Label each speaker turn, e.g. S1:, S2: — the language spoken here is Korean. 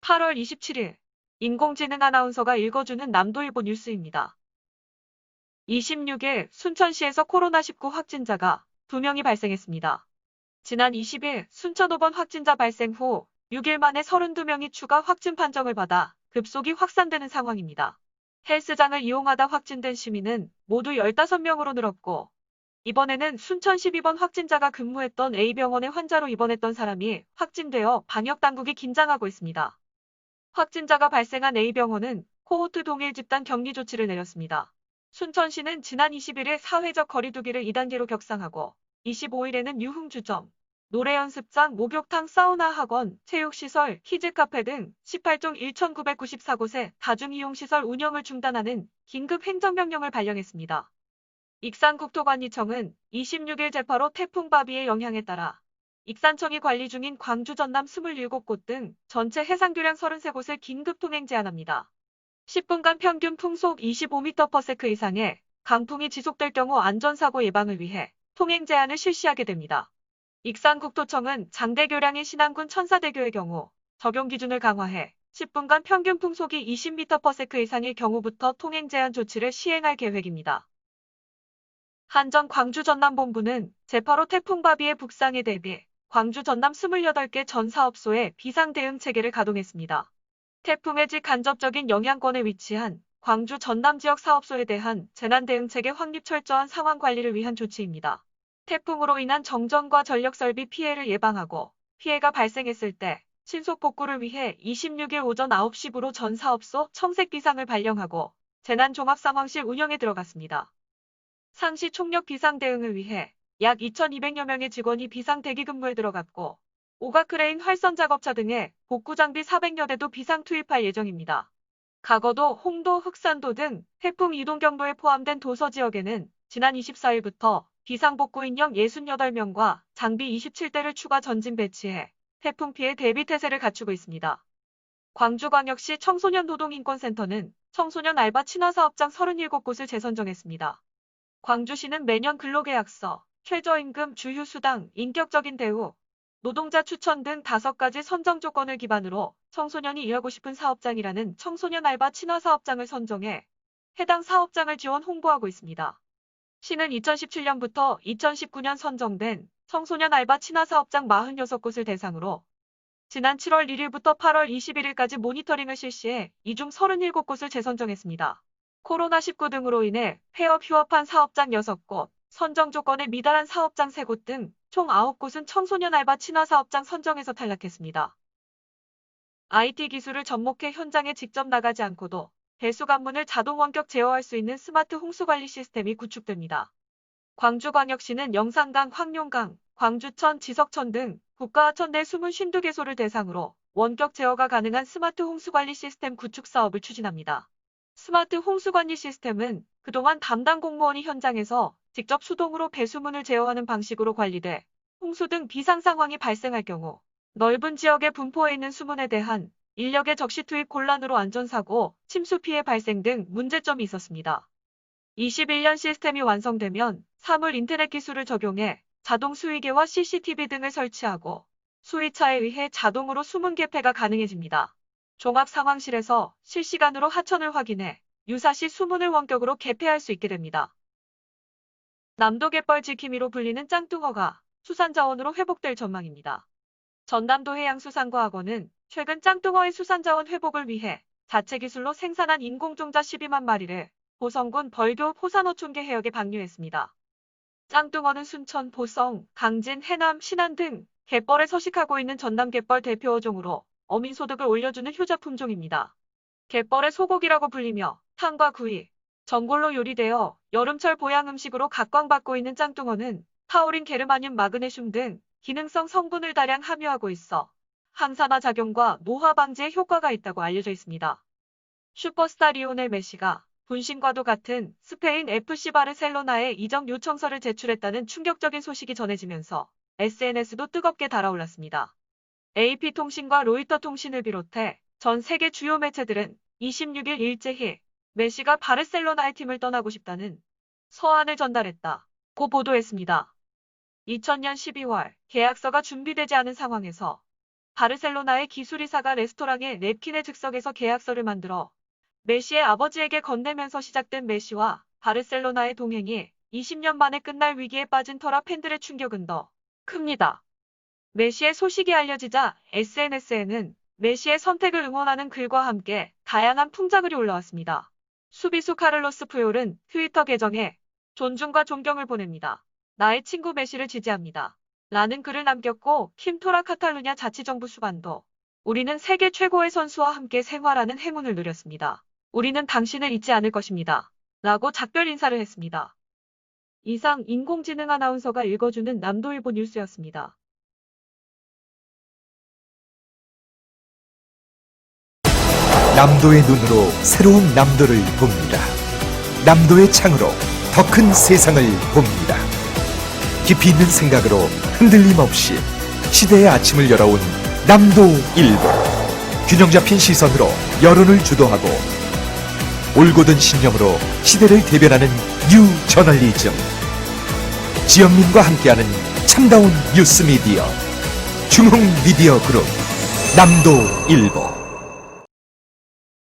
S1: 8월 27일 인공지능 아나운서가 읽어주는 남도일보 뉴스입니다. 26일 순천시에서 코로나19 확진자가 2명이 발생했습니다. 지난 20일 순천 5번 확진자 발생 후 6일 만에 32명이 추가 확진 판정을 받아 급속히 확산되는 상황입니다. 헬스장을 이용하다 확진된 시민은 모두 15명으로 늘었고, 이번에는 순천 12번 확진자가 근무했던 A병원의 환자로 입원했던 사람이 확진되어 방역당국이 긴장하고 있습니다. 확진자가 발생한 A병원은 코호트 동일 집단 격리 조치를 내렸습니다. 순천시는 지난 21일 사회적 거리두기를 2단계로 격상하고 25일에는 유흥주점, 노래연습장, 목욕탕, 사우나 학원, 체육시설, 키즈카페 등 18종 1,994곳의 다중이용시설 운영을 중단하는 긴급 행정명령을 발령했습니다. 익산국토관리청은 26일 재파로 태풍 바비의 영향에 따라 익산청이 관리 중인 광주 전남 27곳 등 전체 해상교량 33곳을 긴급 통행 제한합니다. 10분간 평균 풍속 25m/s 이상의 강풍이 지속될 경우 안전사고 예방을 위해 통행 제한을 실시하게 됩니다. 익산국토청은 장대교량인 신안군 천사대교의 경우 적용 기준을 강화해 10분간 평균 풍속이 20m/s 이상일 경우부터 통행 제한 조치를 시행할 계획입니다. 한전 광주 전남본부는 제8호 태풍 바비의 북상에 대비 광주 전남 28개 전 사업소에 비상대응 체계를 가동했습니다. 태풍의 직간접적인 영향권에 위치한 광주 전남 지역 사업소에 대한 재난대응체계 확립 철저한 상황 관리를 위한 조치입니다. 태풍으로 인한 정전과 전력설비 피해를 예방하고 피해가 발생했을 때 신속 복구를 위해 26일 오전 9시부로 전 사업소 청색 비상을 발령하고 재난종합상황실 운영에 들어갔습니다. 상시 총력 비상대응을 위해 약 2,200여 명의 직원이 비상대기 근무에 들어갔고, 오가크레인 활선작업차 등의 복구장비 400여 대도 비상 투입할 예정입니다. 가거도, 홍도, 흑산도 등 태풍 이동경로에 포함된 도서 지역에는 지난 24일부터 비상복구 인력 68명과 장비 27대를 추가 전진 배치해 태풍 피해 대비 태세를 갖추고 있습니다. 광주광역시 청소년노동인권센터는 청소년 알바 친화사업장 37곳을 재선정했습니다. 광주시는 매년 근로계약서, 최저임금, 주휴수당, 인격적인 대우, 노동자 추천 등 5가지 선정 조건을 기반으로 청소년이 일하고 싶은 사업장이라는 청소년 알바 친화사업장을 선정해 해당 사업장을 지원 홍보하고 있습니다. 시는 2017년부터 2019년 선정된 청소년 알바 친화사업장 46곳을 대상으로 지난 7월 1일부터 8월 21일까지 모니터링을 실시해 이 중 37곳을 재선정했습니다. 코로나19 등으로 인해 폐업 휴업한 사업장 6곳, 선정 조건에 미달한 사업장 3곳 등 총 9곳은 청소년 알바 친화 사업장 선정에서 탈락했습니다. IT 기술을 접목해 현장에 직접 나가지 않고도 배수관문을 자동 원격 제어할 수 있는 스마트 홍수관리 시스템이 구축됩니다. 광주광역시는 영산강, 황룡강, 광주천, 지석천 등 국가하천 내 숨은 52개소를 대상으로 원격 제어가 가능한 스마트 홍수관리 시스템 구축 사업을 추진합니다. 스마트 홍수관리 시스템은 그동안 담당 공무원이 현장에서 직접 수동으로 배수문을 제어하는 방식으로 관리돼 홍수 등 비상 상황이 발생할 경우 넓은 지역에 분포해 있는 수문에 대한 인력의 적시 투입 곤란으로 안전사고, 침수 피해 발생 등 문제점이 있었습니다. 21년 시스템이 완성되면 사물 인터넷 기술을 적용해 자동 수위계와 CCTV 등을 설치하고 수위차에 의해 자동으로 수문 개폐가 가능해집니다. 종합상황실에서 실시간으로 하천을 확인해 유사시 수문을 원격으로 개폐할 수 있게 됩니다. 남도갯벌 지킴이로 불리는 짱뚱어가 수산자원으로 회복될 전망입니다. 전남도 해양수산과학원은 최근 짱뚱어의 수산자원 회복을 위해 자체 기술로 생산한 인공종자 12만 마리를 보성군 벌교 포산어촌계 해역에 방류했습니다. 짱뚱어는 순천, 보성, 강진, 해남, 신안 등 갯벌에 서식하고 있는 전남갯벌 대표 어종으로 어민 소득을 올려주는 효자 품종입니다. 갯벌의 소고기라고 불리며 탕과 구이, 전골로 요리되어 여름철 보양 음식으로 각광받고 있는 짱뚱어는 타우린, 게르마늄, 마그네슘 등 기능성 성분을 다량 함유하고 있어 항산화 작용과 노화 방지에 효과가 있다고 알려져 있습니다. 슈퍼스타 리오넬 메시가 분신과도 같은 스페인 FC 바르셀로나에 이적 요청서를 제출했다는 충격적인 소식이 전해지면서 SNS도 뜨겁게 달아올랐습니다. AP통신과 로이터통신을 비롯해 전 세계 주요 매체들은 26일 일제히 메시가 바르셀로나의 팀을 떠나고 싶다는 서한을 전달했다고 보도했습니다. 2000년 12월 계약서가 준비되지 않은 상황에서 바르셀로나의 기술이사가 레스토랑의 냅킨의 즉석에서 계약서를 만들어 메시의 아버지에게 건네면서 시작된 메시와 바르셀로나의 동행이 20년 만에 끝날 위기에 빠진 터라 팬들의 충격은 더 큽니다. 메시의 소식이 알려지자 SNS에는 메시의 선택을 응원하는 글과 함께 다양한 풍자글이 올라왔습니다. 수비수 카를로스 푸올은 트위터 계정에 존중과 존경을 보냅니다. 나의 친구 메시를 지지합니다. 라는 글을 남겼고 킴토라 카탈루냐 자치정부 수반도 우리는 세계 최고의 선수와 함께 생활하는 행운을 누렸습니다. 우리는 당신을 잊지 않을 것입니다. 라고 작별 인사를 했습니다. 이상 인공지능 아나운서가 읽어주는 남도일보 뉴스였습니다.
S2: 남도의 눈으로 새로운 남도를 봅니다. 남도의 창으로 더 큰 세상을 봅니다. 깊이 있는 생각으로 흔들림 없이 시대의 아침을 열어온 남도일보. 균형 잡힌 시선으로 여론을 주도하고 올곧은 신념으로 시대를 대변하는 뉴 저널리즘. 지영민과 함께하는 참다운 뉴스 미디어 중흥 미디어 그룹 남도일보.